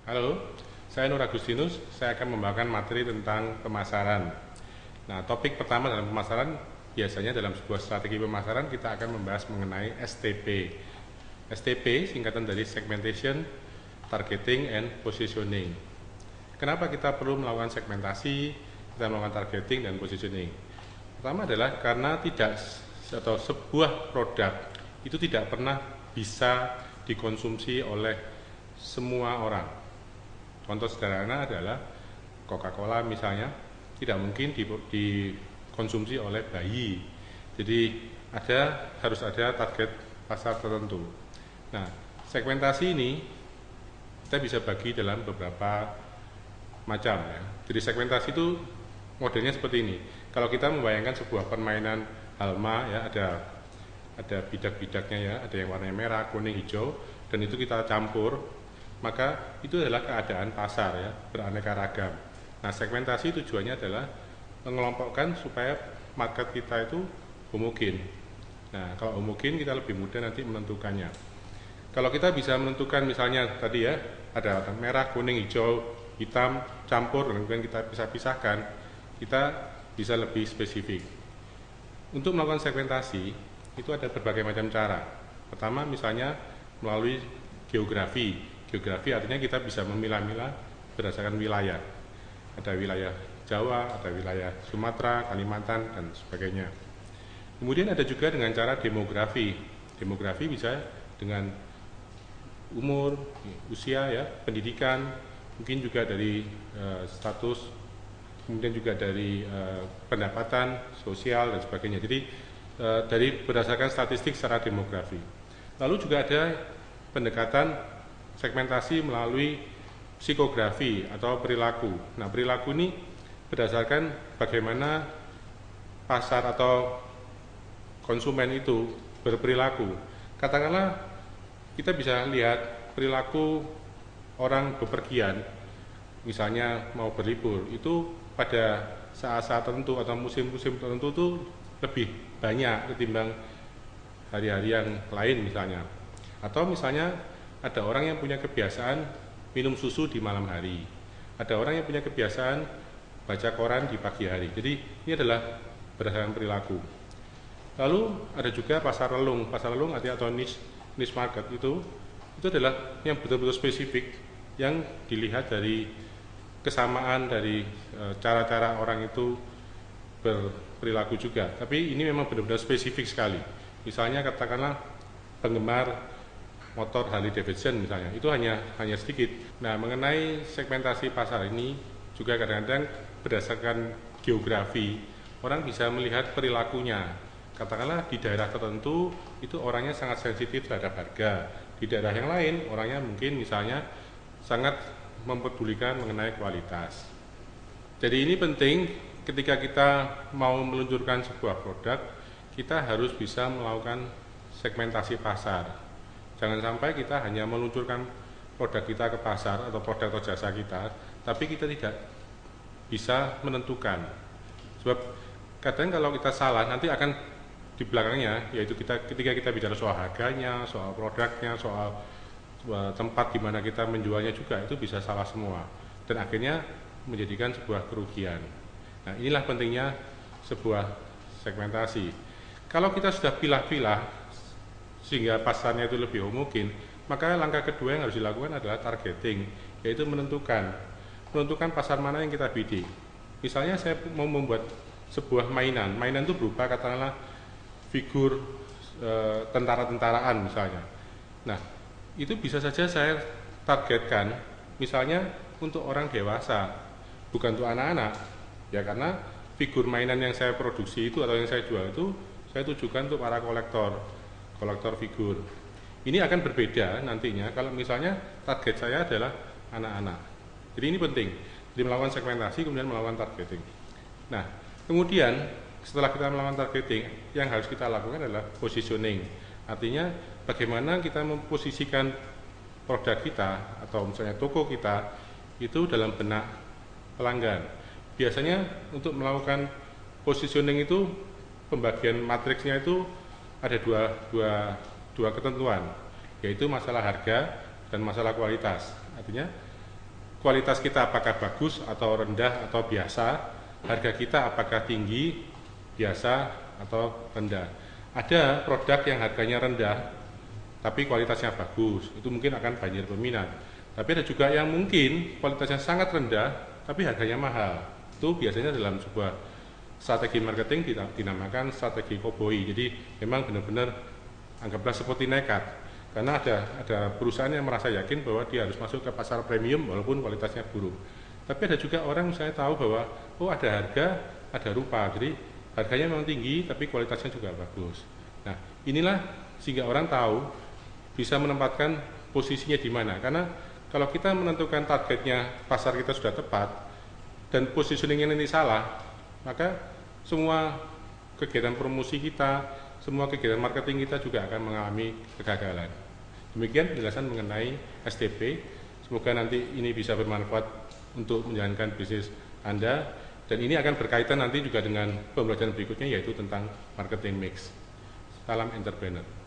Halo, saya Nur Agustinus. Saya akan membawakan materi tentang pemasaran. Nah, topik pertama dalam pemasaran, biasanya dalam sebuah strategi pemasaran kita akan membahas mengenai STP. STP singkatan dari Segmentation, Targeting, and Positioning. Kenapa kita perlu melakukan segmentasi, kita melakukan targeting dan positioning? Pertama adalah karena sebuah produk itu tidak pernah bisa dikonsumsi oleh semua orang. Contoh sederhana adalah Coca-Cola misalnya tidak mungkin dikonsumsi oleh bayi. Jadi harus ada target pasar tertentu. Nah, segmentasi ini kita bisa bagi dalam beberapa macam ya. Jadi segmentasi itu modelnya seperti ini. Kalau kita membayangkan sebuah permainan halma ya, ada bidak-bidaknya ya, ada yang warnanya merah, kuning, hijau, dan itu kita campur, maka itu adalah keadaan pasar ya, beraneka ragam. Nah, segmentasi tujuannya adalah mengelompokkan supaya market kita itu homogen. Nah, kalau homogen kita lebih mudah nanti menentukannya. Kalau kita bisa menentukan misalnya tadi ya, ada merah, kuning, hijau, hitam, campur, dan kemudian kita bisa pisahkan, kita bisa lebih spesifik. Untuk melakukan segmentasi, itu ada berbagai macam cara. Pertama misalnya melalui geografi. Geografi artinya kita bisa memilah-milah berdasarkan wilayah. Ada wilayah Jawa, ada wilayah Sumatera, Kalimantan, dan sebagainya. Kemudian ada juga dengan cara demografi. Demografi bisa dengan umur, usia ya, pendidikan, mungkin juga dari status, kemudian juga dari pendapatan sosial dan sebagainya. Jadi berdasarkan statistik secara demografi. Lalu juga ada pendekatan segmentasi melalui psikografi atau perilaku. Nah, perilaku ini berdasarkan bagaimana pasar atau konsumen itu berperilaku. Katakanlah kita bisa lihat perilaku orang bepergian, misalnya mau berlibur, itu pada saat-saat tertentu atau musim-musim tertentu itu lebih banyak ketimbang hari-hari yang lain misalnya. Atau misalnya ada orang yang punya kebiasaan minum susu di malam hari. Ada orang yang punya kebiasaan baca koran di pagi hari. Jadi ini adalah berdasarkan perilaku. Lalu ada juga pasar relung. Pasar relung atau niche market itu adalah yang betul-betul spesifik, yang dilihat dari kesamaan dari cara-cara orang itu berperilaku juga. Tapi ini memang benar-benar spesifik sekali. Misalnya katakanlah penggemar motor Harley Davidson misalnya, itu hanya sedikit. Nah, mengenai segmentasi pasar ini juga kadang-kadang berdasarkan geografi, orang bisa melihat perilakunya. Katakanlah di daerah tertentu itu orangnya sangat sensitif terhadap harga, di daerah yang lain orangnya mungkin misalnya sangat mempedulikan mengenai kualitas. Jadi ini penting ketika kita mau meluncurkan sebuah produk, kita harus bisa melakukan segmentasi pasar. Jangan sampai kita hanya meluncurkan produk kita ke pasar atau produk atau jasa kita, tapi kita tidak bisa menentukan. Sebab kadang kalau kita salah, nanti akan di belakangnya, yaitu ketika kita bicara soal harganya, soal produknya, soal tempat di mana kita menjualnya juga, itu bisa salah semua. Dan akhirnya menjadikan sebuah kerugian. Nah, inilah pentingnya sebuah segmentasi. Kalau kita sudah pilah-pilah, sehingga pasarnya itu lebih homogen, maka langkah kedua yang harus dilakukan adalah targeting, yaitu menentukan pasar mana yang kita bidik. Misalnya saya mau membuat sebuah mainan itu berupa katakanlah figur tentara-tentaraan misalnya. Nah, itu bisa saja saya targetkan misalnya untuk orang dewasa, bukan untuk anak-anak, ya, karena figur mainan yang saya produksi itu atau yang saya jual itu saya tujukan untuk para kolektor figur. Ini akan berbeda nantinya kalau misalnya target saya adalah anak-anak. Jadi ini penting. Jadi melakukan segmentasi kemudian melakukan targeting. Nah, kemudian setelah kita melakukan targeting, yang harus kita lakukan adalah positioning. Artinya bagaimana kita memposisikan produk kita atau misalnya toko kita itu dalam benak pelanggan. Biasanya untuk melakukan positioning itu pembagian matriksnya itu ada dua ketentuan, yaitu masalah harga dan masalah kualitas. Artinya kualitas kita apakah bagus atau rendah atau biasa, harga kita apakah tinggi, biasa atau rendah. Ada produk yang harganya rendah tapi kualitasnya bagus, itu mungkin akan banjir peminat. Tapi ada juga yang mungkin kualitasnya sangat rendah tapi harganya mahal. Itu biasanya dalam sebuah strategi marketing dinamakan strategi koboi. Jadi memang benar-benar anggaplah seperti nekat, karena ada perusahaan yang merasa yakin bahwa dia harus masuk ke pasar premium walaupun kualitasnya buruk. Tapi ada juga orang saya tahu bahwa oh ada harga, ada rupa, jadi harganya memang tinggi tapi kualitasnya juga bagus. Nah inilah sehingga orang tahu bisa menempatkan posisinya di mana. Karena kalau kita menentukan targetnya pasar kita sudah tepat dan positioningnya ini salah, maka semua kegiatan promosi kita, semua kegiatan marketing kita juga akan mengalami kegagalan. Demikian penjelasan mengenai STP. Semoga nanti ini bisa bermanfaat untuk menjalankan bisnis Anda, dan ini akan berkaitan nanti juga dengan pembelajaran berikutnya, yaitu tentang marketing mix. Salam entrepreneur.